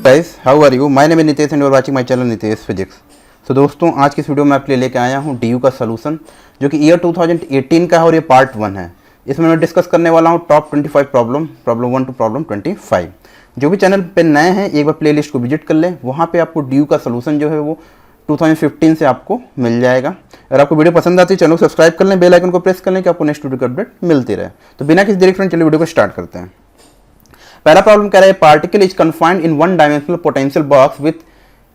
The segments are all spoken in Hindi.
Guys, how are you? My name is Nitesh and you are watching my channel Nitesh physics. तो दोस्तों, आज की इस वीडियो में आपके लिए लेके आया हूँ डीयू का सोल्यूशन, जो कि ईयर 2018 का है और ये पार्ट 1 है। इसमें मैं डिस्कस करने वाला हूँ टॉप 25 प्रॉब्लम 1 टू प्रॉब्लम 25। जो भी चैनल पे नए हैं, एक बार प्लेलिस्ट को विजिट कर लें। वहाँ पे आपको डीयू का सोल्यूशन जो है वो 2015 से आपको मिल जाएगा। अगर आपको वीडियो पसंद आती है, चैनल को सब्सक्राइब कर लें, बेल आइकन को प्रेस कर लें कि आपको नेक्स्ट वीडियो का अपडेट मिलती रहे। तो बिना किसी देरी फ्रेंड, चलिए वीडियो को स्टार्ट करते हैं। पहला प्रॉब्लम कह रहा है, particle is confined in one dimensional potential box with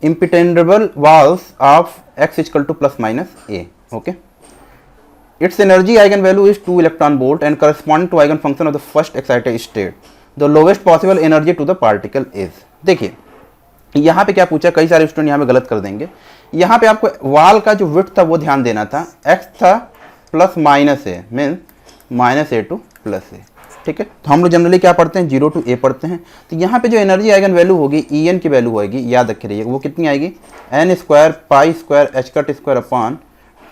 impenetrable walls of x equal to plus minus a. Okay, its energy eigenvalue is 2 electron volt and corresponding to eigenfunction of the first excited state. The lowest possible energy to the particle is. देखिए यहाँ पे क्या पूछा, कई सारे स्टूडेंट यहाँ पे गलत कर देंगे। यहाँ पे आपको वाल का जो विड्थ था वो ध्यान देना था। x था प्लस माइनस ए, मीन्स माइनस ए टू प्लस ए। ठीक है, तो हम लोग जनरली क्या पढ़ते हैं, 0 टू a पढ़ते हैं। तो यहाँ पे जो एनर्जी आइगन वैल्यू होगी, En की वैल्यू होगी, याद रखे रहिए, वो कितनी आएगी, n square pi square H cut square upon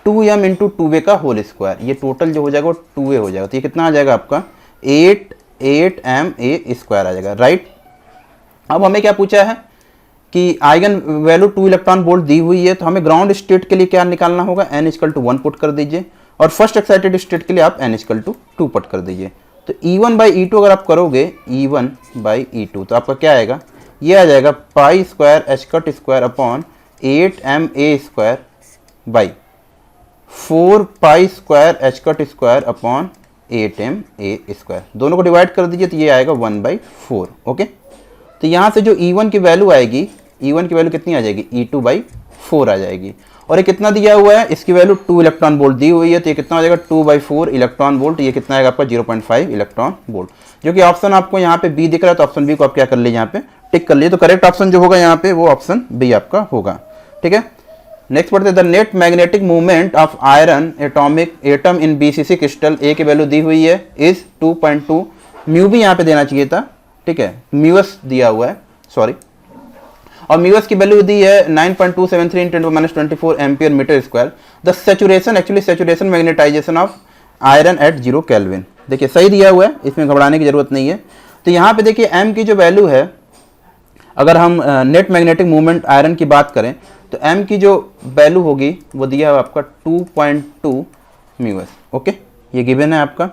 2m into 2a का होल स्क्वायर। ये टोटल जो हो जाएगा वो 2a हो जाएगा। तो ये कितना आ जाएगा आपका 8ma स्क्वायर आ जाएगा, राइट। अब हमें क्या पूछा है कि आइगन वैल्यू 2 इलेक्ट्रॉन वोल्ट दी हुई है, तो हमें ग्राउंड स्टेट के लिए क्या निकालना होगा, n इक्वल टू 1 पुट कर दीजिए, और फर्स्ट एक्साइटेड स्टेट के लिए आप n इक्वल टू 2 पुट कर दीजिए। तो E1 बाई E2 अगर आप करोगे, E1 बाई E2, तो आपका क्या आएगा, ये आ जाएगा pi square H cut square upon 8ma square by 4 pi square H cut square upon 8ma square. दोनों को डिवाइड कर दीजिए तो ये आएगा 1/4। ओके, तो यहाँ से जो E1 की वैल्यू आएगी, E1 की वैल्यू कितनी आ जाएगी, E2 बाई 4 आ जाएगी। और ये कितना दिया हुआ है, इसकी वैल्यू 2 इलेक्ट्रॉन वोल्ट दी हुई है, तो ये कितना हो जाएगा 2/4 इलेक्ट्रॉन वोल्ट। ये कितना आएगा आपका 0.5 इलेक्ट्रॉन वोल्ट, जो कि ऑप्शन आपको यहाँ पे बी दिख रहा है। तो ऑप्शन बी को आप क्या कर लीजिए, यहाँ पे टिक कर लीजिए। तो करेक्ट ऑप्शन जो होगा यहाँ पे वो ऑप्शन बी आपका होगा। ठीक है, नेक्स्ट पढ़ते हैं, the net magnetic movement of iron atom in BCC crystal, a की वैल्यू दी हुई है इज 2.2, म्यू भी यहाँ पे देना चाहिए था। ठीक है, म्यूएस दिया हुआ है, सॉरी, और म्यूएस की वैल्यू दी है 9.273 × 10⁻24 ampere metre square. The saturation, actually saturation magnetisation of iron at 0 kelvin. देखिए सही दिया हुआ है, इसमें घबराने की जरूरत नहीं है। तो यहाँ पे देखिए एम की जो वैल्यू है, अगर हम नेट मैग्नेटिक मूवमेंट आयरन की बात करें तो एम की जो वैल्यू होगी वो दिया है आपका 2.2 म्यूएस। ओके, ये गिवन है आपका।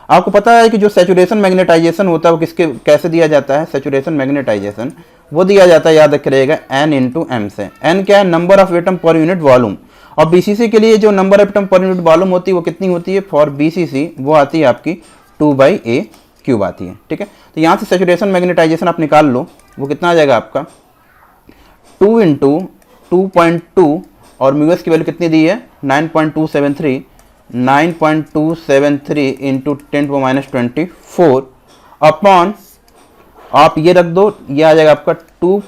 आपको पता है कि जो सैचुरेशन मैग्नेटाइजेशन होता है वो किसके कैसे दिया जाता है, सैचुरेशन मैग्नेटाइजेशन वो दिया जाता है, याद रखे रहेगा, n इंटू एम से। n क्या है, number of atom per unit volume, और BCC के लिए जो number of atom per unit volume होती है वो कितनी होती है, फॉर BCC वो आती है आपकी 2/a³ आती है। ठीक है, तो यहाँ से सैचुरेशन मैग्नेटाइजेशन आप निकाल लो, वो कितना आ जाएगा आपका 2 इंटू 2.2, और म्यूएस की वैल्यू कितनी दी है 9.273 इंटू 10⁻24 अपॉन, आप ये रख दो, ये आ जाएगा आपका 2.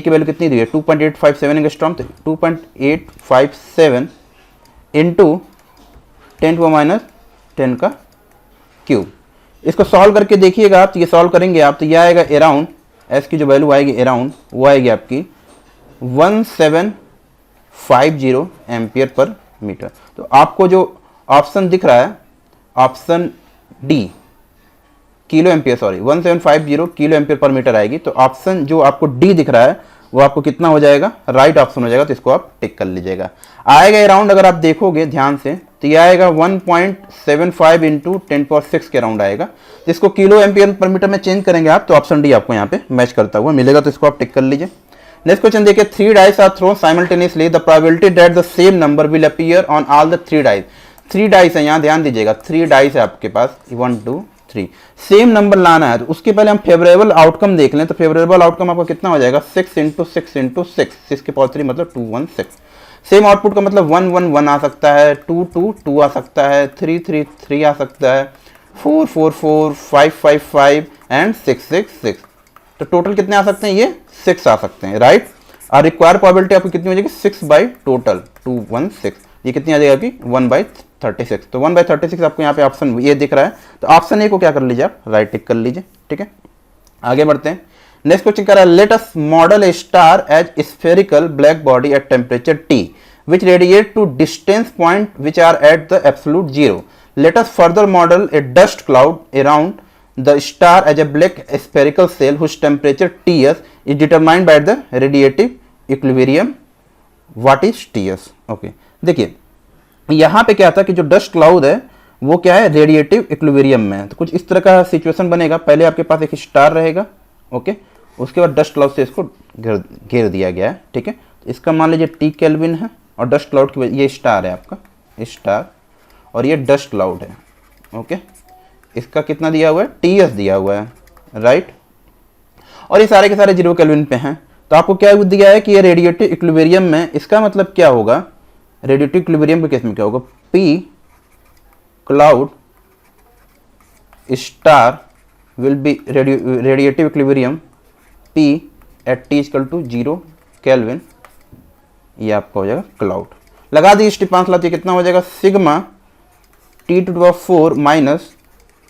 की वैल्यू कितनी दी है 2.857 एंगस्ट्रॉम, तो 2.857 इंटू 10⁻10 का क्यूब। इसको सॉल्व करके देखिएगा आप, तो ये सॉल्व करेंगे आप, तो ये आएगा अराउंड, एस की जो वैल्यू आएगी अराउंड वो आएगी आपकी 1750 एम्पियर पर मीटर। तो आपको जो ऑप्शन दिख रहा है, option D kilo ampere, sorry 1750 kilo ampere per metre आएगी। तो ऑप्शन जो आपको डी दिख रहा है वो आपको कितना हो जाएगा, राइट ऑप्शन हो जाएगा। तो इसको आप टिक कर लीजिएगा। आएगा अराउंड, अगर आप देखोगे ध्यान से तो ये आएगा 1.75 इंटू 10⁻6 के अराउंड आएगा। तो इसको किलो एम्पियर पर मीटर में चेंज करेंगे आप, तो ऑप्शन डी आपको यहाँ पे मैच करता हुआ मिलेगा। तो इसको आप टिक कर लीजिए। नेक्स्ट क्वेश्चन देखिए, 3 dice are thrown simultaneously, the probability that the same number will appear on all the 3 dice. 3 dice है, यहाँ ध्यान दीजिएगा, 3 डाइस है आपके पास, 1 2 3, सेम नंबर लाना है। तो उसके पहले हम फेवरेबल आउटकम देख लें। तो फेवरेबल आउटकम आपका कितना हो जाएगा, 6 इंटू 6 इंटू 6, 6 की पावर 3 मतलब 216। सेम आउटपुट का मतलब 1 1 1 आ सकता है, 2 2 2 आ सकता है, 3 3 3 आ सकता है, 4 4 4 5 5 5 एंड 6 6 6। तो टोटल कितने आ सकते हैं, ये 6 आ सकते हैं, राइट। और रिक्वायर प्रोबेबिलिटी आपकी कितनी हो जाएगी, 6 बाई टोटल 216, ये कितनी आ जाएगी आपकी 1/36। तो 1/36 आपको यहाँ पे ऑप्शन ये दिख रहा है। तो ऑप्शन ए को क्या कर लीजिए आप, राइट टिक कर लीजिए। ठीक है, आगे बढ़ते हैं। नेक्स्ट क्वेश्चन कह रहा है, let us model a star as spherical black body at temperature T which radiate to distance point which are at the absolute zero. Let us further model a dust cloud around the star as a black spherical shell whose temperature Ts is determined by the radiative equilibrium what is Ts। Okay, देखिए यहाँ पे क्या था कि जो डस्ट क्लाउड है वो क्या है, रेडिएटिव इक्विलिब्रियम में। तो कुछ इस तरह का सिचुएशन बनेगा, पहले आपके पास एक स्टार रहेगा, ओके, उसके बाद डस्ट क्लाउड से इसको घेर दिया गया है, ठीक है। तो इसका मान लीजिए T केल्विन है और डस्ट क्लाउड की ये स्टार है आपका, स्टार, और ये डस्ट क्लाउड है, ओके। इसका कितना दिया हुआ है, Ts दिया हुआ है, राइट। और ये सारे के सारे 0 केल्विन पे हैं। तो आपको क्या दिया है कि ये रेडिएटिव इक्विलिब्रियम में, इसका मतलब क्या होगा, रेडिएटिव इक्विलिब्रियम के केस में क्या होगा, P cloud star will be radiative equilibrium P at T equal to 0 kelvin, ये आपका हो जाएगा क्लाउड। लगा दी स्टीफांस लॉ, कितना हो जाएगा, sigma T to the power 4 minus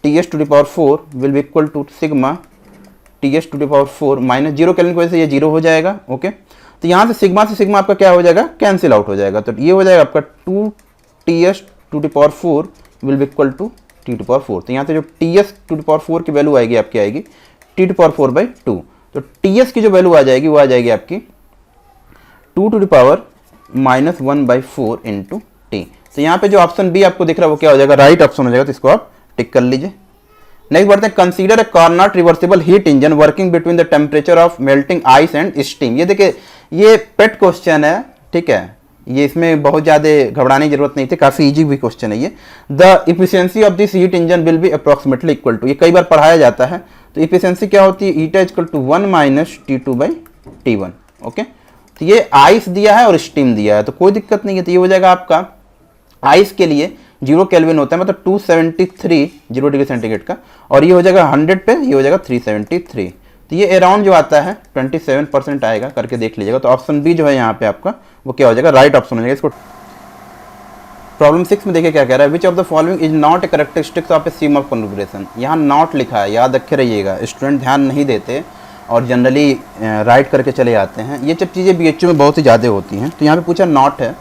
Ts to the power 4 will be equal to sigma Ts to the power 4 minus 0 kelvin की वजह से ये 0 हो जाएगा, ओके। तो यहाँ से सिग्मा आपका क्या हो जाएगा, कैंसिल आउट हो जाएगा। तो ये हो जाएगा आपका 2Ts to the power 4 will be equal to T to power 4। तो यहाँ से जो Ts टू द पावर 4 की वैल्यू आएगी आपकी, आएगी T टू पावर 4 बाई 2। तो Ts की जो वैल्यू आ जाएगी वो आ जाएगी आपकी 2 to the power minus 1 by 4 into T। तो यहाँ पे जो ऑप्शन बी आपको दिख रहा है वो क्या हो जाएगा, राइट ऑप्शन हो जाएगा। तो इसको आप टिक कर लीजिए। नेक्स्ट बढ़ते हैं, consider a Carnot reversible heat engine working between the temperature of melting ice and steam. ये देखिए ये पेट क्वेश्चन है, ठीक है, ये इसमें बहुत ज़्यादा घबराने की जरूरत नहीं थी, काफ़ी इजी भी क्वेश्चन है ये। The efficiency of this heat engine will be approximately equal to, ये कई बार पढ़ाया जाता है। तो इफिशियंसी क्या होती है, eta equal to 1 minus T2 by T1, okay. तो ये आइस दिया है और स्टीम दिया है, तो कोई दिक्कत नहीं है। तो ये हो जाएगा आपका आइस के लिए 0 केल्विन होता है, मतलब 273 0 डिग्री सेंटीग्रेड का, और ये हो जाएगा 100 पे, ये हो जाएगा 373। तो ये अराउंड जो आता है 27% आएगा, करके देख लीजिएगा। तो ऑप्शन बी जो है यहाँ पे आपका वो क्या हो जाएगा, राइट ऑप्शन हो जाएगा। इसको प्रॉब्लम 6 में देखिए क्या कह रहा है, which of the following is not a characteristics of a सीमॉफ कॉन्फ़िगरेशन। यहाँ नॉट लिखा है, याद रखे रहिएगा, स्टूडेंट ध्यान नहीं देते और जनरली राइट करके चले जाते हैं। ये सब चीज़ें BHU में बहुत ही ज़्यादा होती हैं। तो यहाँ पे पूछा नॉट है,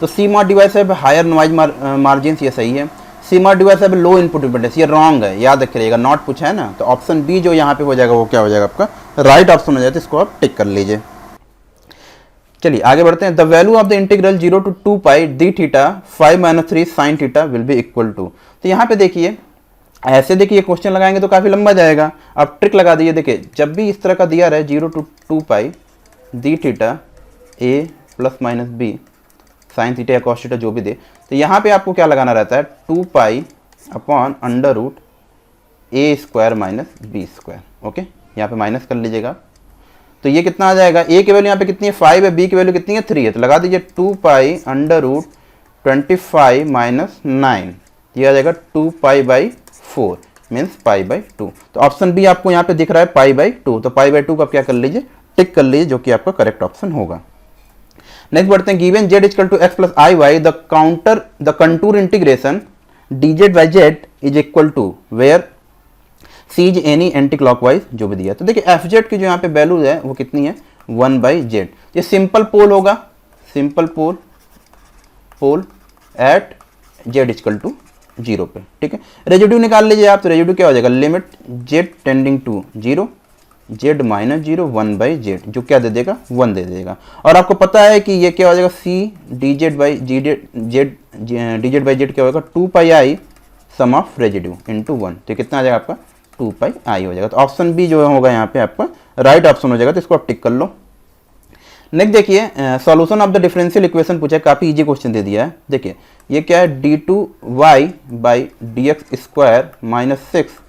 तो CMOS डिवाइस है हायर नॉइज मार्जिन, ये सही है। CMOS डिवाइस है लो इनपुट इम्पीडेंस, ये रॉन्ग है, याद रखिएगा, नॉट पूछा है ना। तो ऑप्शन बी जो यहाँ पे हो जाएगा वो क्या हो जाएगा आपका, राइट ऑप्शन हो जाएगा। तो इसको आप टिक कर लीजिए। चलिए आगे बढ़ते हैं। The value of the integral 0 to 2 pi d theta 5 minus 3 sine theta will be equal to. तो यहाँ पे देखिए, ऐसे देखिए क्वेश्चन लगाएंगे तो काफ़ी लंबा जाएगा। आप ट्रिक लगा दीजिए, देखिए जब भी इस तरह का दिया रहे 0 to 2 pi d theta a plus minus b sine theta या कॉस थीटा जो भी दे, तो यहाँ पे आपको क्या लगाना रहता है, 2 pi upon under root a square minus b square, okay. यहाँ पे माइनस कर लीजिएगा। तो ये कितना आ जाएगा, ए की वैल्यू यहाँ पे कितनी है 5 है, बी की वैल्यू कितनी है 3 है, तो लगा दीजिए 2 पाई अंडर रूट 25 माइनस 9, ये आ जाएगा 2 pi by 4 means pi by 2। तो ऑप्शन बी आपको यहाँ पे दिख रहा है पाई बाई 2, तो पाई बाई 2 का क्या कर लीजिए, टिक कर लीजिए, जो कि आपका करेक्ट ऑप्शन होगा। नेक्स्ट बढ़ते हैं, given z equal to x plus i y the contour integration dz by z is equal to where c is any anticlockwise भी दिया। तो देखिए fz की जो यहाँ पे वैल्यू है वो कितनी है 1 बाई z। ये सिंपल पोल होगा, simple pole at z equal to 0 पे, ठीक है। रेजिड्यू निकाल लीजिए आप, तो रेजिड्यू क्या हो जाएगा, limit z tending to 0 z minus 0 1 by z, जो क्या दे देगा 1 दे देगा। और आपको पता है कि ये क्या हो जाएगा c dz by dz by z क्या होगा 2 पाई आई सम ऑफ रेजिड्यू इंटू 1, तो कितना आ जाएगा आपका 2 पाई आई हो जाएगा। तो ऑप्शन बी जो होगा यहाँ पे आपका राइट ऑप्शन हो जाएगा। तो इसको आप टिक कर लो। नेक्स्ट देखिए, solution of the differential equation पूछा है, काफ़ी इजी क्वेश्चन दे दिया है। देखिए ये क्या है, d2y by dx square minus 6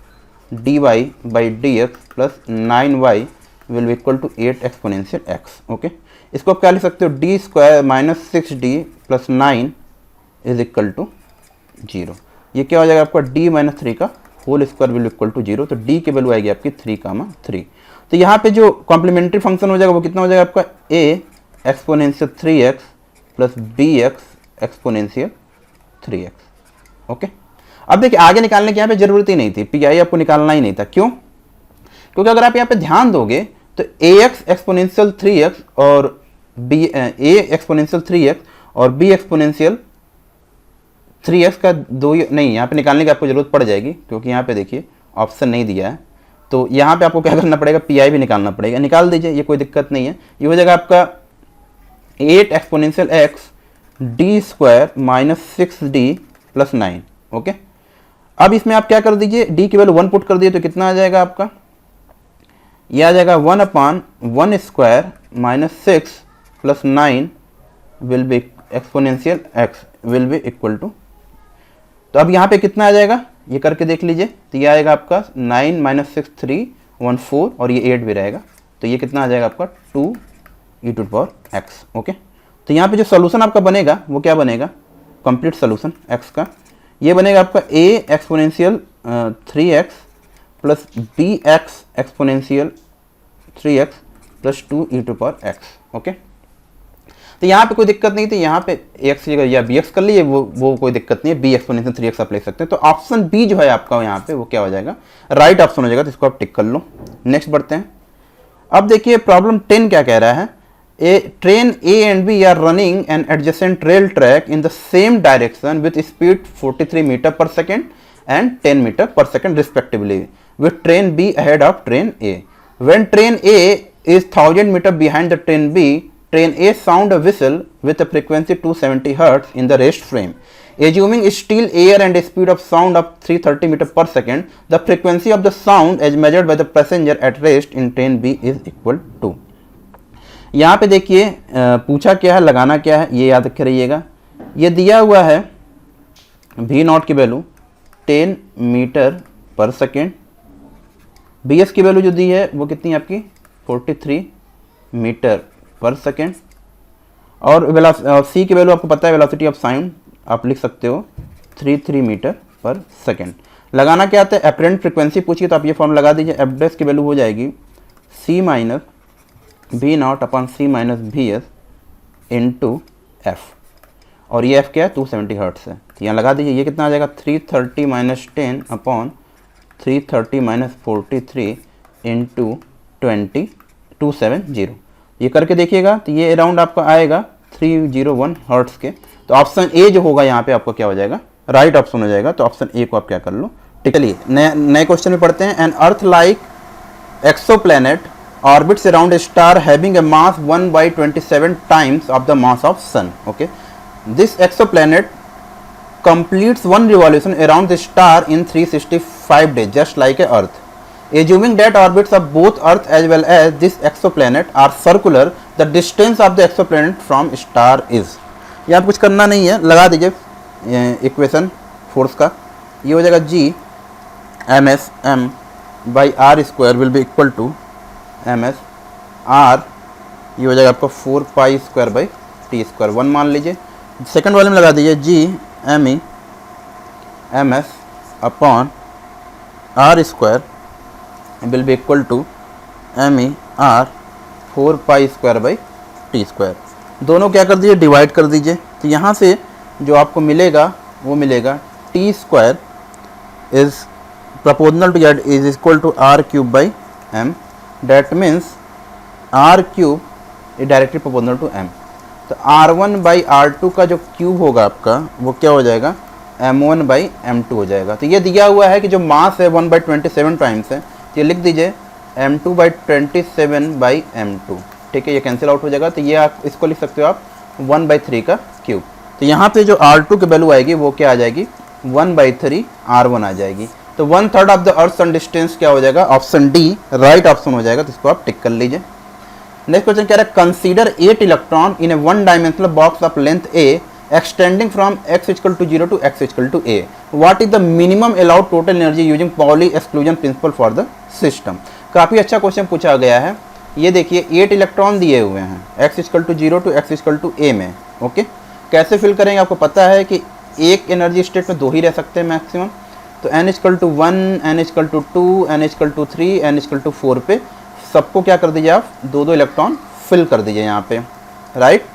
dy by dx plus 9y will be equal to 8 exponential x, okay. इसको आप क्या लिख सकते हो, d square minus 6d plus 9 is equal to 0। ये क्या हो जाएगा आपका d माइनस 3 का whole square will equal to 0, तो d की वैल्यू आएगी आपकी 3, तो यहाँ पे जो कॉम्प्लीमेंट्री फंक्शन हो जाएगा वो कितना हो जाएगा आपका a exponential 3x plus bx exponential 3x, okay. अब देखिए आगे निकालने की यहाँ पे जरूरत ही नहीं थी, पी आई आपको निकालना ही नहीं था। क्यों? क्योंकि अगर आप यहाँ पे ध्यान दोगे तो ax एक्सपोनेंशियल 3x और b a एक्सपोनेंशियल 3x और b एक्सपोनेंशियल 3x का दो नहीं, यहाँ पे निकालने की आपको जरूरत पड़ जाएगी, क्योंकि यहाँ पे देखिए ऑप्शन नहीं दिया है, तो यहाँ पे आपको क्या करना पड़ेगा, पी भी निकालना पड़ेगा। निकाल दीजिए, ये कोई दिक्कत नहीं है। ये हो जाएगा आपका 8 exponential x D square minus 6d plus 9। Okay, अब इसमें आप क्या कर दीजिए, डी की वैल्यू 1 पुट कर दिए तो कितना आ जाएगा आपका, ये आ जाएगा 1/1 square minus 6 plus 9 will be exponential x will be equal to, तो अब यहाँ पे कितना आ जाएगा ये करके देख लीजिए, तो ये आएगा आपका 9 - 6 3 1 4 और ये 8 भी रहेगा, तो ये कितना आ जाएगा आपका 2e⁻x। ओके, तो यहाँ पे जो सोल्यूशन आपका बनेगा वो क्या बनेगा, कंप्लीट सोल्यूशन x का, ये बनेगा आपका a exponential 3x plus b x exponential 3x plus 2e⁻x। Okay, तो यहाँ पे कोई दिक्कत नहीं थी, यहाँ पे x की जगह या bx कर लिए, वो कोई दिक्कत नहीं है, b एक्सपोनेंशियल 3x आप ले सकते हैं। तो ऑप्शन बी जो है आपका यहाँ पे वो क्या हो जाएगा, राइट ऑप्शन हो जाएगा, तो इसको आप टिक कर लो। नेक्स्ट बढ़ते हैं। अब देखिए प्रॉब्लम 10 क्या कह रहा है, ए train A and B are running an adjacent rail track in the same direction with speed 43 meter per second and 10 meter per second respectively, with train B ahead of train A. When train A is 1000 meter behind the train B, train A sound a whistle with a frequency 270 Hz in the rest frame. Assuming still air and a speed of sound of 330 meter per second, the frequency of the sound as measured by the passenger at rest in train B is equal to। यहाँ पे देखिए पूछा क्या है, लगाना क्या है, ये याद रखे रहिएगा। ये दिया हुआ है V0 की वैल्यू 10 मीटर पर सेकेंड, BS की वैल्यू जो दी है वो कितनी है आपकी 43 मीटर पर सेकेंड, और C की वैल्यू आपको पता है, वेलोसिटी ऑफ साउंड आप लिख सकते हो 33 मीटर पर सेकेंड। लगाना क्या आता है, अपरेंट फ्रिक्वेंसी पूछिए तो आप ये फॉर्म लगा दीजिए, एफ की वैल्यू हो जाएगी C minus V0/C - VS into F, और ये एफ क्या है 270 हर्ट्स है, तो यहाँ लगा दीजिए, ये कितना आ जाएगा 330 - 10 अपॉन 330 - 43 इंटू 20 270। ये करके देखिएगा तो ये अराउंड आपका आएगा 301 हर्ट्स के। तो ऑप्शन ए जो होगा यहाँ पे आपका क्या हो जाएगा, राइट ऑप्शन हो जाएगा। तो ऑप्शन ए को आप क्या कर लो, ठीक। चलिए नए क्वेश्चन में पढ़ते हैं। An earth like exoplanet orbits around a star having a mass 1/27 times of the mass of sun. Okay, this exoplanet completes one revolution around the star in 365 days, just like a Earth. Assuming that orbits of both Earth as well as this exoplanet are circular, the distance of the exoplanet from star is। यहाँ कुछ करना नहीं है, लगा दीजिए इक्वेशन फोर्स का, ये हो जाएगा G ms m by r square will be equal to ms r, ये हो जाएगा आपका 4π² / 1 मान लीजिए। सेकंड वाले में लगा दीजिए G me ms upon r square will be equal to me r 4π² दोनों क्या कर दीजिए, डिवाइड कर दीजिए। तो यहाँ से जो आपको मिलेगा वो मिलेगा t² is proportional to z is equal to r³ m, that means r³ is directly proportional to m। तो r1/r2 का जो क्यूब होगा आपका वो क्या हो जाएगा, m1/m2 हो जाएगा। तो ये दिया हुआ है कि जो मास है 1/27 टाइम्स है, तो ये लिख दीजिए m2/27/m2, ठीक है, ये कैंसिल आउट हो जाएगा। तो ये आप इसको लिख सकते हो आप 1/3 का क्यूब। तो यहाँ पे जो r2 की वैल्यू आएगी वो क्या आ जाएगी, 1/3 r1 आ जाएगी। तो 1/3 of the earth sun distance क्या हो जाएगा, ऑप्शन डी राइट ऑप्शन हो जाएगा। तो इसको आप टिक कर लीजिए। नेक्स्ट क्वेश्चन क्या है, consider 8 electron in a 1 dimensional box of length a extending from x = 0 to x = a। What is the minimum allowed total energy using Pauli exclusion principle for the system. काफ़ी अच्छा क्वेश्चन पूछा गया है। ये देखिए 8 इलेक्ट्रॉन दिए हुए हैं x = 0 to x = a में। ओके, कैसे फिल करेंगे, आपको पता है कि एक एनर्जी स्टेट में 2 ही रह सकते हैं मैक्सिमम। तो n = 1, n = 2, n = 3, n = 4 पे सबको क्या कर दीजिए आप, 2 इलेक्ट्रॉन फिल कर दीजिए यहाँ पे, राइट।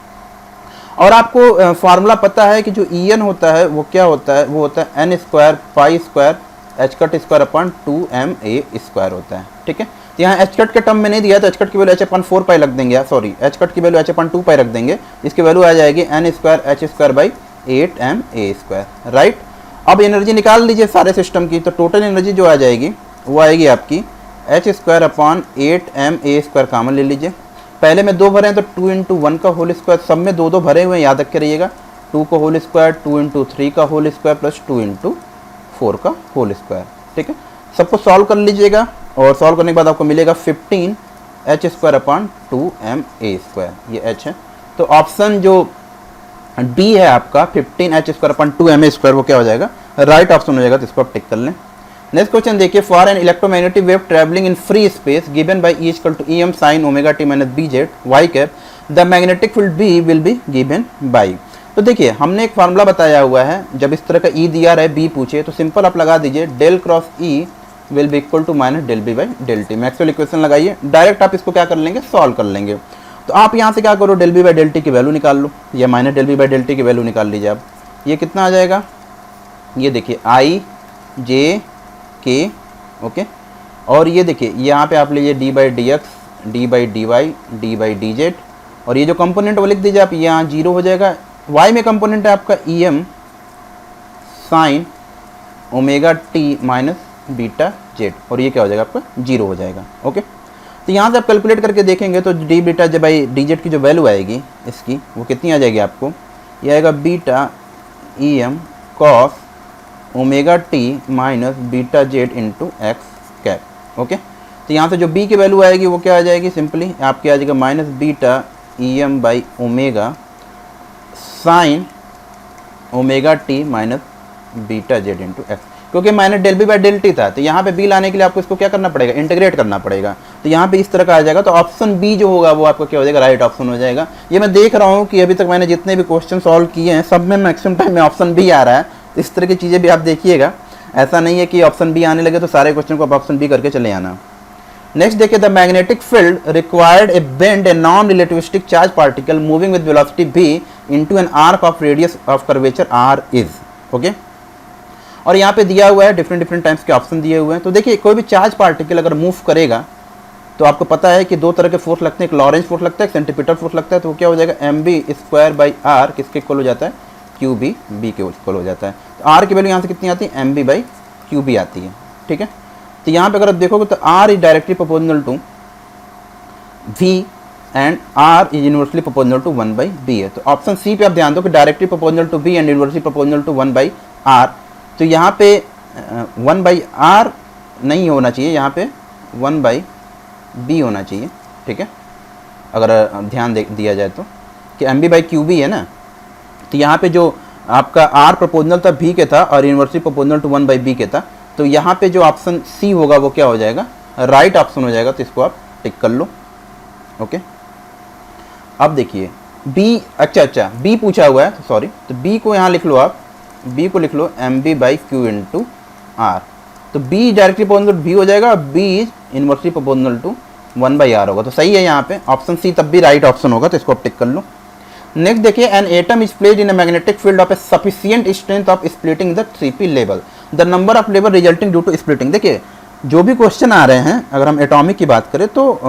और आपको फार्मूला पता है कि जो En होता है वो क्या होता है, वो होता है n² π² h²/2ma² होता है, ठीक है। तो यहाँ h के टर्म में नहीं दिया तो h की वैल्यू h/4π रख देंगे, सॉरी h की वैल्यू h/2π रख देंगे, इसकी वैल्यू आ जाएगी n² h²/8ma², राइट। अब एनर्जी निकाल लीजिए सारे सिस्टम की, तो टोटल एनर्जी जो आ जाएगी वो आएगी आपकी H square upon 8ma² common ले लीजिए। पहले में 2 भरे हैं तो 2 इंटू 1 का होल स्क्वायर, सब में 2 2 भरे हुए हैं, याद रख के रहिएगा। 2 का होल स्क्वायर, 2 इंटू 3 का होल स्क्वायर प्लस 2 इंटू 4 का होल स्क्वायर। ठीक है, सबको सॉल्व कर लीजिएगा और सॉल्व करने के बाद आपको मिलेगा 15 एच स्क्वायर अपॉन 2ma², ये एच है। तो ऑप्शन जो डी है आपका 15 एच स्क्वायर अपॉन 2ma², वो क्या हो जाएगा, राइट ऑप्शन हो जाएगा। तो इसको आप टिक कर लें। नेक्स्ट क्वेश्चन देखिए, for an electromagnetic wave travelling in free space given by E equal to em sin omega t minus bz y cap the magnetic field b will be given by. तो देखिए हमने एक फार्मूला बताया हुआ है, जब इस तरह का E दिया रहे B पूछे तो सिंपल आप लगा दीजिए del cross E will be equal to minus del B by del T. Maxwell equation लगाइए, डायरेक्ट आप इसको क्या कर लेंगे, सॉल्व कर लेंगे। तो आप यहाँ से क्या करो, del B by del T की वैल्यू निकाल लो, या minus del B by del T की वैल्यू निकाल लीजिए आप। ये कितना आ जाएगा, ये देखिए आई जे के, ओके। और ये देखिए यहाँ पे आप लीजिए D by D X, D by D Y, D by D Z, और ये जो कंपोनेंट वो लिख दीजिए आप, यहाँ 0 हो जाएगा। y में कंपोनेंट है आपका em sign omega t minus beta Z, और ये क्या हो जाएगा आपका 0 हो जाएगा, ओके। तो यहाँ से आप कैलकुलेट करके देखेंगे तो डी बीटा जब बाई डी जेड की जो वैल्यू आएगी इसकी, वो कितनी आ जाएगी आपको, ये आएगा beta em cos omega t minus beta z into x cap, okay. तो यहाँ से जो b की वैल्यू आएगी वो क्या आ जाएगी, सिंपली आपकी आ जाएगा minus beta em by omega sine omega t minus beta z into x, क्योंकि minus del B by del t था। तो यहाँ पे बी लाने के लिए आपको इसको क्या करना पड़ेगा, इंटीग्रेट करना पड़ेगा। तो यहाँ पे इस तरह का आ जाएगा। तो ऑप्शन बी जो होगा वो आपका क्या हो जाएगा, राइट ऑप्शन हो जाएगा। ये मैं देख रहा हूँ कि अभी तक मैंने जितने भी क्वेश्चन सॉल्व किए हैं सब में मैक्सिमम टाइम में ऑप्शन बी आ रहा है। तो इस तरह की चीज़ें भी आप देखिएगा, ऐसा नहीं है कि ऑप्शन बी आने लगे तो सारे क्वेश्चन को आप ऑप्शन बी करके चले आना। नेक्स्ट देखिए, the magnetic field required A bend a non relativistic charge particle moving with velocity v into an arc of radius of curvature r is, okay. और यहाँ पे दिया हुआ है डिफरेंट टाइप्स के ऑप्शन दिए हुए हैं। तो देखिए कोई भी चार्ज पार्टिकल अगर मूव करेगा तो आपको पता है कि 2 तरह के फोर्स लगते हैं, एक लॉरेंज फोर्स लगता है, एक सेंटीपिटल फोर्स लगता है। तो वो क्या हो जाएगा, mv² बाई r किसके इक्वल हो जाता है, qb, b के इक्वल हो जाता है। तो r की वैल्यू यहाँ से कितनी आती है, mv बाई qb आती है, ठीक है। तो यहाँ पे अगर आप देखोगे तो r is directly proportional to v and r is inversely proportional to 1 by b है। तो ऑप्शन सी पे आप ध्यान दो कि directly proportional to v and inversely proportional to 1 by r। तो यहाँ पे 1 बाई r नहीं होना चाहिए, यहाँ पे 1 बाई b होना चाहिए, ठीक है। अगर ध्यान दिया जाए तो कि mb बाई qb है ना, तो यहाँ पे जो आपका r प्रोपोर्शनल था v के था और inversely proportional to 1 by b के था। तो यहाँ पे जो ऑप्शन सी होगा वो क्या हो जाएगा, राइट ऑप्शन हो जाएगा। तो इसको आप टिक कर लो, ओके। अब देखिए बी, अच्छा बी पूछा हुआ है, सॉरी। तो बी को यहाँ लिख लो आप, बी को लिख लो mb by Q into R. तो B directly proportional to v हो जाएगा, B is inversely proportional to 1 by R होगा। तो सही है, यहाँ पे ऑप्शन सी तब भी राइट ऑप्शन होगा। तो इसको आप टिक कर लो। नेक्स्ट देखिए, an atom is placed in a magnetic field of a sufficient strength of splitting the 3p level, the number of level resulting due to splitting. देखिए जो भी क्वेश्चन आ रहे हैं, अगर हम एटॉमिक की बात करें तो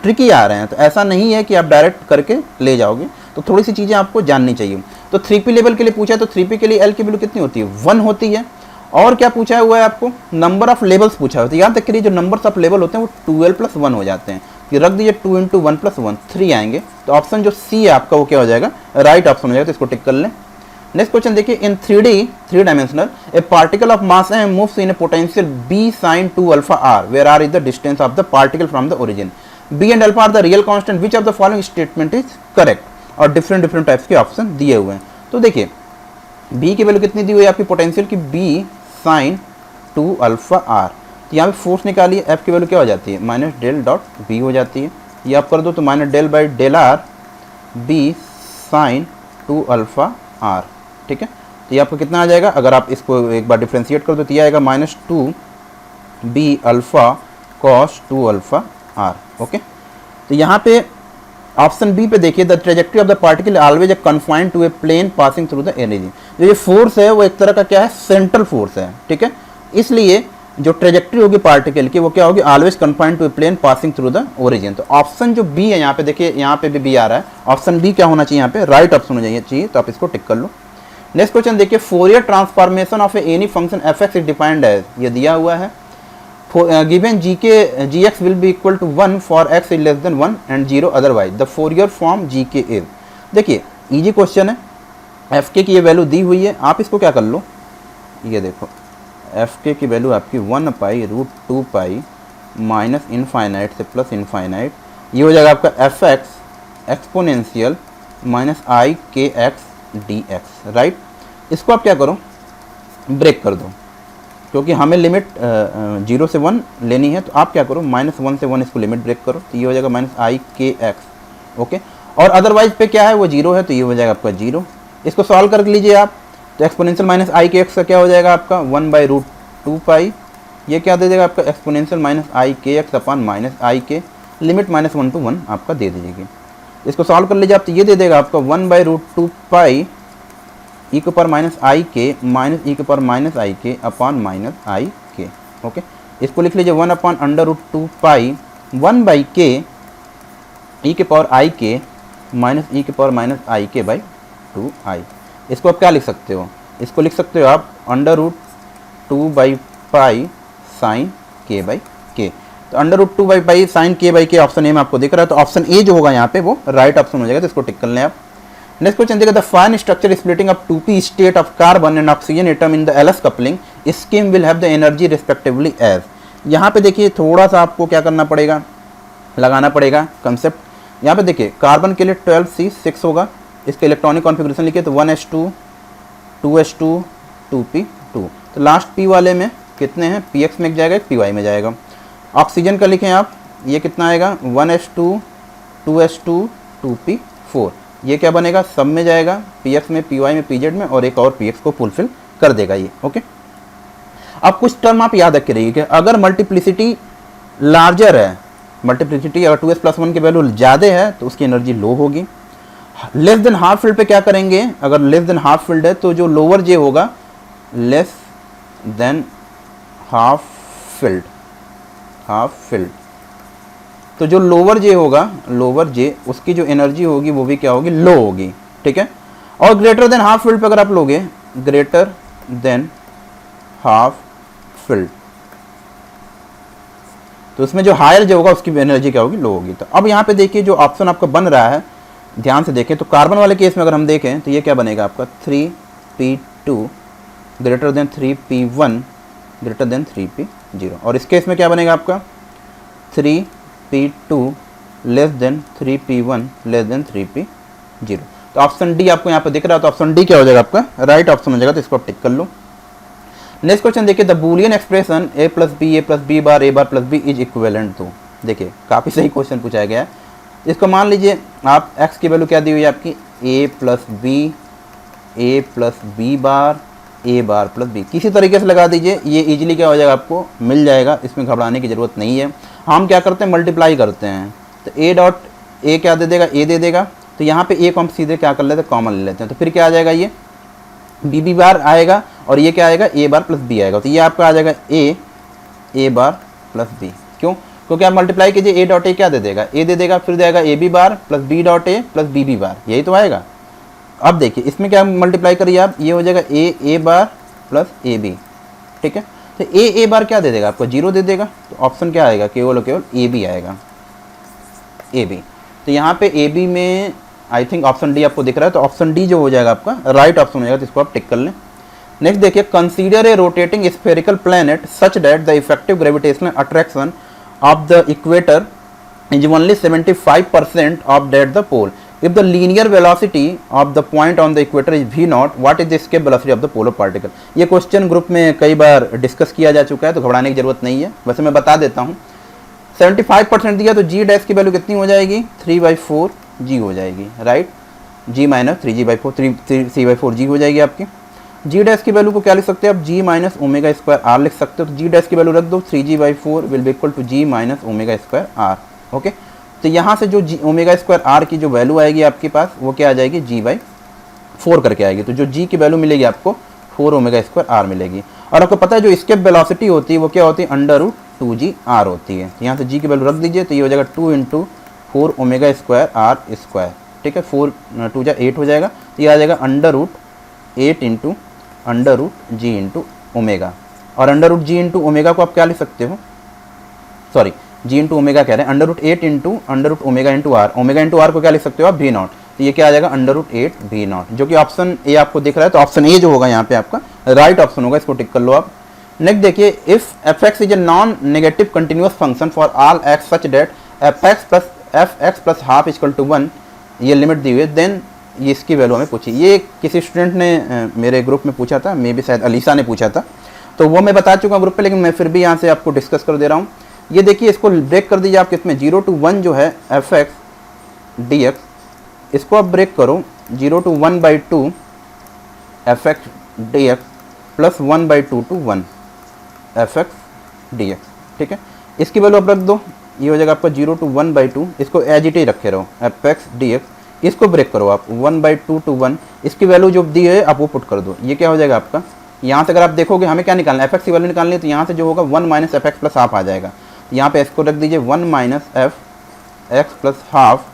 ट्रिकी आ रहे हैं। तो ऐसा नहीं है कि आप डायरेक्ट करके ले जाओगे, तो थोड़ी सी चीज़ें आपको जाननी चाहिए। तो 3p लेवल के लिए पूछा है, तो 3p के लिए l की वैल्यू कितनी होती है, 1 होती है। और क्या पूछा हुआ है आपको, नंबर ऑफ लेवल्स पूछा हुआ है। तो यहाँ तक करिए जो नंबर्स ऑफ लेवल होते हैं वो 12 + 1 हो जाते हैं। कि रख दीजिए 2 × 1 + 1 3 आएंगे। तो ऑप्शन जो सी है आपका वो क्या हो जाएगा, राइट ऑप्शन हो जाएगा। तो इसको टिक कर लें। नेक्स्ट क्वेश्चन देखिए, in 3 dimensional a particle of mass m moves in a potential b sin 2 alpha r where r is the distance of the particle from the origin, b and alpha are the real constant, which of the following statement is correct. और डिफरेंट टाइप्स के ऑप्शन दिए हुए हैं। तो देखिए b की वैल्यू कितनी दी हुई है आपकी पोटेंशियल की, b sin 2 alpha r। तो यहाँ पे फोर्स निकालिए, f की वैल्यू क्या हो जाती है, माइनस डेल डॉट b हो जाती है। ये आप कर दो तो minus del by del r b sin 2 alpha r, ठीक है। तो ये आपको कितना आ जाएगा, अगर आप इसको एक बार डिफ्रेंशिएट कर दो तो ये आएगा minus 2 b alpha cos 2 alpha r, okay. तो यहाँ पे ऑप्शन बी पे देखिए, the trajectory of the particle always confined to a plane passing through the energy. जो ये फोर्स है वो एक तरह का क्या है, सेंट्रल फोर्स है, ठीक है। इसलिए जो ट्रेजेक्ट्री होगी पार्टिकल की वो क्या होगी, always confined to a plane passing through the origin. तो ऑप्शन जो बी है यहाँ पे देखिए, यहाँ पे भी बी आ रहा है। ऑप्शन बी क्या होना चाहिए, यहाँ पे राइट ऑप्शन हो चाहिए। तो आप इसको टिक कर लो। नेक्स्ट क्वेश्चन देखिए, Fourier transformation of any function f(x) is defined as, ये दिया हुआ है। Given g x will be equal to 1 for x is less than 1 and 0 otherwise the Fourier form g के इज। देखिए इजी क्वेश्चन है, एफ के की ये वैल्यू दी हुई है, आप इसको क्या कर लो, ये देखो एफ के की वैल्यू आपकी 1 pi root 2 pi minus infinite से प्लस इनफाइनाइट, ये हो जाएगा आपका F X exponential minus I K X D x, right. इसको आप क्या करो, ब्रेक कर दो, क्योंकि हमें लिमिट 0 से 1 लेनी है, तो आप क्या करो -1 से 1 इसको लिमिट ब्रेक करो, तो ये हो जाएगा minus I K x, okay. और अदरवाइज पे क्या है, वो 0 है, तो ये हो जाएगा आपका 0। इसको सॉल्व कर लीजिए आप, तो exponential minus I K x का क्या हो जाएगा आपका 1/√2 पाई, ये क्या दे देगा आपका exponential minus I K x upon minus I के, लिमिट -1 to 1 आपका दे दीजिएगी। इसको सॉल्व कर लीजिए आप, तो ये दे देगा आपका 1/√2 पाई ई के पावर माइनस आई के माइनस ई के पावर माइनस आई के अपॉन माइनस आई के, ओके। इसको लिख लीजिए 1/√2 पाई 1/k ई के पावर आई के माइनस ई के पावर माइनस आई के बाई 2i। इसको आप क्या लिख सकते हो, इसको लिख सकते हो आप √2 पाई साइन के बाई के। तो √2 पाई साइन के बाई के ऑप्शन ए में आपको दिख रहा है, तो ऑप्शन ए जो होगा यहाँ पे वो राइट ऑप्शन हो जाएगा, तो इसको टिक कर लें आप। नेक्स्ट क्वेश्चन देखिए, the fine structure splitting of 2p state of carbon and oxygen atom in the LS coupling scheme will have the energy respectively as. यहाँ पे देखिए थोड़ा सा आपको क्या करना पड़ेगा, लगाना पड़ेगा कंसेप्ट। यहाँ पे देखिए कार्बन के लिए 12C6 होगा, इसका इलेक्ट्रॉनिक कॉन्फ़िगरेशन लिखिए तो 1s2 2s2 2p2, तो लास्ट p वाले में कितने हैं, px में जाएगा, py में जाएगा। ऑक्सीजन का लिखें आप, ये कितना आएगा 1s2 2s2 2p4, ये क्या बनेगा, सब में जाएगा, px में py में pz में, और एक और px को फुलफिल कर देगा ये, ओके। अब कुछ टर्म आप याद रख रहिए कि अगर मल्टीप्लिसिटी लार्जर है, मल्टीप्लिसिटी अगर 2s+1 की वैल्यू ज़्यादा है तो उसकी एनर्जी लो होगी। लेस देन हाफ फील्ड पे क्या करेंगे, अगर लेस देन हाफ फील्ड है तो जो लोअर जे होगा, लेस देन हाफ फील्ड, तो जो लोअर जे होगा, लोअर जे उसकी जो एनर्जी होगी वो भी क्या होगी, लो होगी, ठीक है। और ग्रेटर देन हाफ फील्ड पे अगर आप लोगे, ग्रेटर देन हाफ फील्ड, तो उसमें जो हायर जो होगा उसकी एनर्जी क्या होगी, लो होगी। तो अब यहाँ पे देखिए जो ऑप्शन आपका बन रहा है, ध्यान से देखें, तो कार्बन वाले केस में अगर हम देखें तो ये क्या बनेगा आपका 3p2 greater than 3p1 greater than 3p0, और इस केस में क्या बनेगा आपका 3p2 less than 3p1 less than 3p0। तो ऑप्शन डी आपको यहाँ पे दिख रहा है, तो ऑप्शन डी क्या हो जाएगा आपका राइट ऑप्शन हो जाएगा, तो इसको आप टिक कर लो। नेक्स्ट क्वेश्चन देखिए, the Boolean expression a + b bar b is equivalent to. देखिए काफ़ी सही क्वेश्चन पूछा गया है। इसको मान लीजिए आप x की वैल्यू क्या दी हुई है आपकी a + b बार + b, किसी तरीके से लगा दीजिए, ये इजीली क्या हो जाएगा, आपको मिल जाएगा, इसमें घबराने की ज़रूरत नहीं है। हम क्या करते हैं, मल्टीप्लाई करते हैं, तो a क्या दे देगा, a दे देगा, तो यहाँ पे a को हम सीधे क्या कर लेते हैं, कॉमन ले लेते हैं, तो फिर क्या आ जाएगा, ये b बार आएगा, और ये क्या आएगा a बार + b आएगा, तो ये आपका आ जाएगा a बार + b। क्यों, क्योंकि आप मल्टीप्लाई कीजिए, a क्या दे देगा, a दे देगा, फिर देगा ab बार + b.a + bb बार, यही तो आएगा। अब देखिए इसमें क्या मल्टीप्लाई करिए आप, ये हो जाएगा a बार + ab, ठीक है। तो a बार क्या दे देगा आपको, 0 दे देगा, तो ऑप्शन क्या आएगा, केवल और केवल ab आएगा, ab। तो यहाँ पे ab में आई थिंक ऑप्शन डी आपको दिख रहा है, तो ऑप्शन डी जो हो जाएगा आपका राइट ऑप्शन हो जाएगा, तो इसको आप टिक कर लें। नेक्स्ट देखिए, consider a rotating spherical planet such that the effective gravitational attraction of the equator is only 75% of that the pole. If the linear velocity of the point on the equator is v0, what is the escape velocity of the polar particle? ये क्वेश्चन ग्रुप में कई बार डिस्कस किया जा चुका है, तो घबराने की जरूरत नहीं है, वैसे मैं बता देता हूँ। 75% दिया तो g डैश की वैल्यू कितनी हो जाएगी, 3/4 g हो जाएगी, right, g - 3g/4 3c/4 g हो जाएगी आपकी। g डैश की वैल्यू को क्या लिख सकते हैं आप, g - ω² r लिख सकते हो, तो g डैश की वैल्यू रख दो, 3g/4 will be equal to g - ω² r, okay. तो यहाँ से जो ω² r की जो वैल्यू आएगी आपके पास, वो क्या आ जाएगी, g/4 करके आएगी, तो जो g की वैल्यू मिलेगी आपको 4 ω² r मिलेगी। और आपको पता है जो स्केप वेलोसिटी होती है वो क्या होती है, √2g r होती है। यहाँ से g की वैल्यू रख दीजिए, तो ये हो जाएगा 2 × 4 ω² r², ठीक है, 4 2 जा 8 हो जाएगा, तो ये आ जाएगा √8 × √g × ω, और √g × ω को आप क्या लिख सकते हो, सॉरी जी इंटू ओमेगा कह रहे हैं, √8 into omega into R. Omega into R को क्या लिख सकते हो आप, V0। तो ये क्या आ जाएगा √8 V0, जो कि ऑप्शन ए आपको दिख रहा है। तो ऑप्शन ए जो होगा यहाँ पे आपका राइट ऑप्शन होगा, इसको टिक कर लो आप। नेक्स्ट देखिए, if F X is a non negative continuous function for all X such that F x plus half equal to 1, ये लिमिट दी हुई है, देन ये इसकी वैल्यू हमें पूछी। ये किसी स्टूडेंट ने मेरे ग्रुप में पूछा था, मे भी शायद अलीसा ने पूछा था, तो वो मैं बता चुका हूँ ग्रुप पे, लेकिन मैं फिर भी यहाँ से आपको डिस्कस कर दे रहा हूँ। ये देखिए, इसको ब्रेक कर दीजिए आप किसमें, 0 to 1 जो है एफ एक्स डी एक्स, इसको आप ब्रेक करो 0 to 1/2 F x D x plus 1/2 to 1 F x D x, ठीक है। इसकी वैल्यू आप रख दो, ये हो जाएगा आपका 0 to 1/2, इसको एज इट ही रखे रहो एफ एक्स डी एक्स। इसको ब्रेक करो आप 1/2 to 1, इसकी वैल्यू जो दी है आप वो पुट कर दो। ये क्या हो जाएगा आपका, यहाँ से अगर आप देखोगे हमें क्या निकालना है, एफ एक्स की वैल्यू निकालनी है, तो यहाँ से जो होगा 1 minus f x plus half आ जाएगा। यहाँ पे इसको रख दीजिए 1 minus f x plus half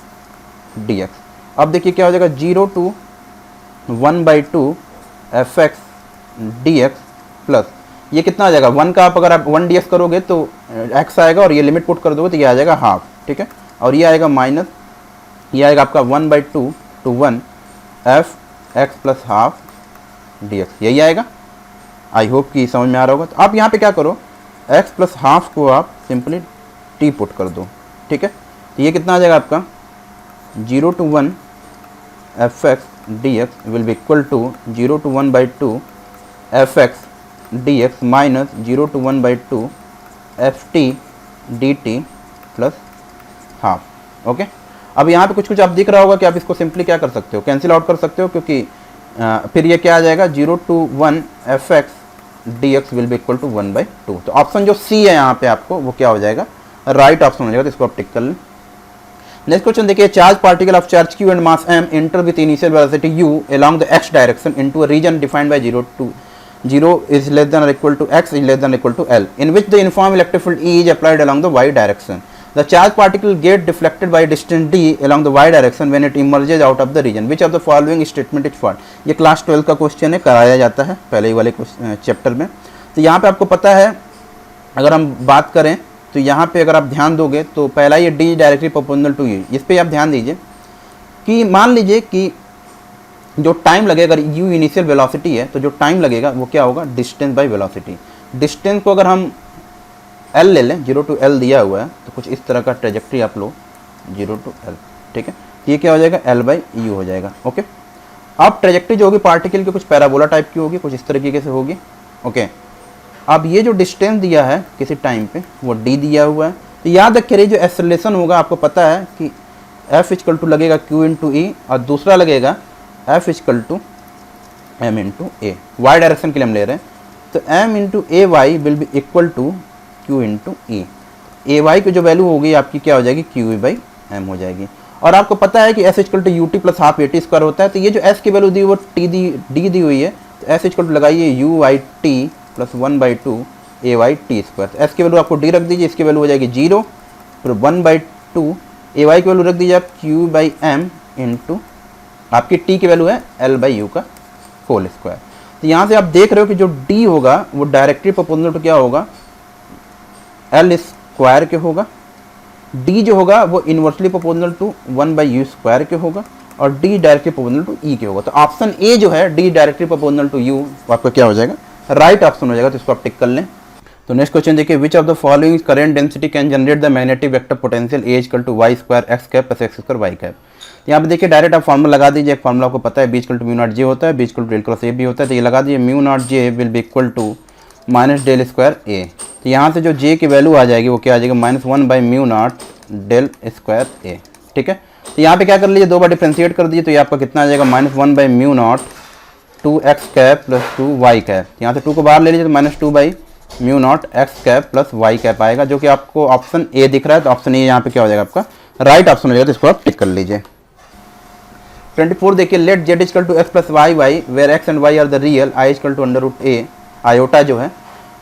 d x. अब देखिए क्या हो जाएगा, 0 to 1/2 F x D x plus ये कितना आ जाएगा 1 का, आप अगर आप 1 डी एक्स करोगे तो x आएगा, और ये लिमिट पुट कर दोगे तो ये आ जाएगा हाफ, ठीक है। और ये आएगा माइनस, ये आएगा आपका 1/2 to 1 F x plus half d x, यही आएगा। आई होप कि समझ में आ रहा होगा। तो आप यहाँ पे क्या करो, x प्लस हाफ को आप सिंपली t पुट कर दो, ठीक है। तो ये कितना आ जाएगा आपका 0 to 1 F x D X will be equal to 0 to 1/2 F x D X minus 0 to 1/2 F T D T plus half, okay. अब यहाँ पे कुछ कुछ आप दिख रहा होगा कि आप इसको सिंपली क्या कर सकते हो, कैंसिल आउट कर सकते हो, क्योंकि फिर ये क्या आ जाएगा 0 to 1 F x D X will be equal to 1/2। तो ऑप्शन जो सी है यहाँ पे आपको वो क्या हो जाएगा, राइट ऑप्शन हो जाएगा। तो इसको आप टिक कर लें। नेक्स्ट क्वेश्चन देखिए, charge particle of charge q and mass m enter with initial velocity u along the x direction into a region defined by 0 to 0 is less than or equal to x is less than or equal to L, in which the uniform electric field E is applied along the y direction. The charge particle get deflected by distance d along the y direction when it emerges out of the region. Which of the following statement is false? ये क्लास 12 का क्वेश्चन है, कराया जाता है पहले ही वाले चैप्टर में। तो यहाँ पे आपको पता है, अगर हम बात करें तो यहाँ पे अगर आप ध्यान दोगे तो पहला ये d directly proportional to u, इस पे आप ध्यान दीजिए कि मान लीजिए कि जो टाइम लगेगा, अगर u इनिशियल वेलोसिटी है तो जो टाइम लगेगा वो क्या होगा, डिस्टेंस बाय वेलोसिटी। डिस्टेंस को अगर हम l ले लें, 0 to L दिया हुआ है, तो कुछ इस तरह का ट्रेजेक्ट्री आप लो 0 to L, ठीक है। ये क्या हो जाएगा, L/u हो जाएगा, ओके। अब ट्रेजेक्ट्री जो होगी पार्टिकल की कुछ पैराबोला टाइप की होगी, कुछ इस तरीके से होगी, ओके। अब ये जो डिस्टेंस दिया है किसी टाइम पे वो d दिया हुआ है, तो याद रखिए जो एक्सेलरेशन होगा आपको पता है कि F इक्वल टू लगेगा q इंटू ई, और दूसरा लगेगा F equal to m into A, Y direction के लिए हम ले रहे हैं। तो m into A Y will be equal to q into E. A Y की जो वैल्यू होगी आपकी क्या हो जाएगी, q/m हो जाएगी। और आपको पता है कि s equal to U T plus half A T square होता है, तो ये जो s की वैल्यू दी वो d दी हुई है, तो s इक्वल टू लगाइए u/t प्लस 1/2 a/t स्क्वायर। तो s की वैल्यू आपको d रख दीजिए, इसकी वैल्यू हो जाएगी 0, फिर 1/2 ay की वैल्यू रख दीजिए आप q/m इंटू आपकी t की वैल्यू है l/u का होल स्क्वायर। तो यहाँ से आप देख रहे हो कि जो d होगा वो डायरेक्टली प्रोपोर्शनल टू क्या होगा, l स्क्वायर के होगा। d जो होगा वो inversely proportional to 1/u square के होगा, और d directly proportional to e के होगा। तो ऑप्शन ए जो है d directly proportional to u आपका क्या हो जाएगा, राइट ऑप्शन हो जाएगा। तो इसको आप टिक कर लें। तो नेक्स्ट क्वेश्चन देखिए, which of the following current density can generate the magnetic vector potential A equal to Y square X cap plus X square Y cap. यहाँ पे देखिए डायरेक्ट आप फॉर्मूला लगा दीजिए, एक फॉर्मूला आपको पता है B equal to mu not J होता है, B equal to del cross A भी होता है। तो ये लगा दीजिए mu not J will be equal to minus del square A. तो यहाँ से जो जे की वैल्यू आ जाएगी वो क्या आ जाएगी, -1/μ0 डेल स्क्वायर ए, ठीक है। तो यहाँ पे क्या कर लीजिए, दो बार डिफ्रेंशिएट कर दीजिए, तो ये आपका कितना आ जाएगा, -1/μ0 2x cap plus 2y cap. यहाँ से 2 को बाहर ले लीजिए तो -2/μ0 x cap plus y cap आएगा, जो कि आपको ऑप्शन ए दिख रहा है। तो ऑप्शन ए यहाँ पे क्या हो जाएगा, आपका राइट ऑप्शन हो जाएगा। तो इसको आप टिक कर लीजिए। 24 देखिए, let z equal to x plus y y where x and y are the real, I equal to √a iota जो है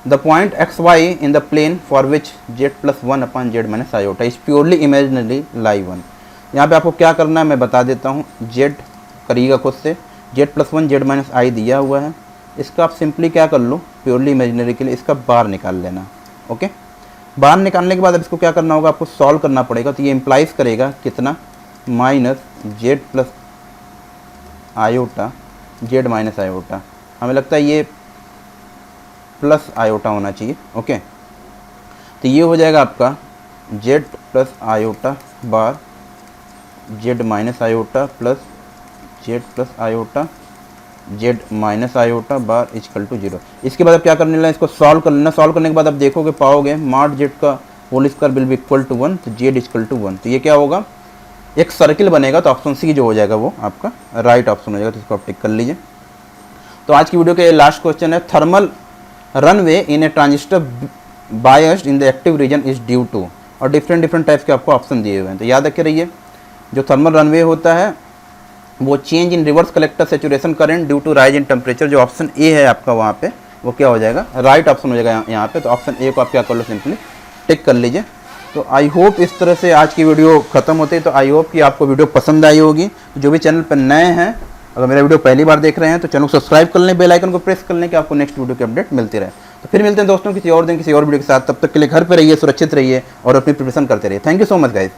the point x y in the plane for which z plus 1/z minus iota is purely imaginary lie 1। यहाँ पे आपको क्या करना है मैं बता देता हूँ, z करिएगा खुद से, z प्लस 1 z माइनस आई दिया हुआ है, इसका आप सिंपली क्या कर लो, प्योरली इमेजिनरी के लिए इसका बार निकाल लेना, ओके। बाहर निकालने के बाद अब इसको क्या करना होगा, आपको सॉल्व करना पड़ेगा। तो ये इम्प्लाइज करेगा कितना, minus Z plus iota, Z minus iota. हमें लगता है ये प्लस आयोटा होना चाहिए। ओके, तो ये हो जाएगा आपका Z plus iota bar Z minus iota plus Z plus iota Z minus iota bar equal to 0। इसके बाद अब क्या करने लेना, इसको सॉल्व कर लेना। सॉल्व करने के बाद अब देखोगे, पाओगे मॉड जेड का whole square will be equal to 1, तो जेड इक्वल टू 1। तो ये क्या होगा, एक सर्किल बनेगा। तो ऑप्शन सी जो हो जाएगा वो आपका राइट ऑप्शन हो जाएगा। तो इसको आप टिक कर लीजिए। तो आज की वीडियो का ये लास्ट क्वेश्चन है, thermal runaway in a transistor biased in the active region is due to, और डिफरेंट टाइप्स के आपको ऑप्शन दिए हुए हैं। तो याद रखे रहिए, जो थर्मल रनवे होता है वो change in reverse collector saturation current due to rise in temperature, जो ऑप्शन ए है आपका वहाँ पे, वो क्या हो जाएगा, राइट ऑप्शन हो जाएगा यहाँ पे। तो ऑप्शन ए को आप क्या कर लो, सिंपली टिक कर लीजिए। तो आई होप इस तरह से आज की वीडियो खत्म होती है। तो आई होप कि आपको वीडियो पसंद आई होगी। तो जो भी चैनल पर नए हैं, अगर मेरा वीडियो पहली बार देख रहे हैं तो चैनल को सब्सक्राइब कर लें, बेल आइकन को प्रेस कर लें कि आपको नेक्स्ट वीडियो की अपडेट मिलती रहे। तो फिर मिलते हैं दोस्तों किसी और दिन किसी और वीडियो के साथ। तब तक के लिए घर पर रहिए, सुरक्षित रहिए और अपनी प्रिपरेशन करते रहिए। Thank you so much guys.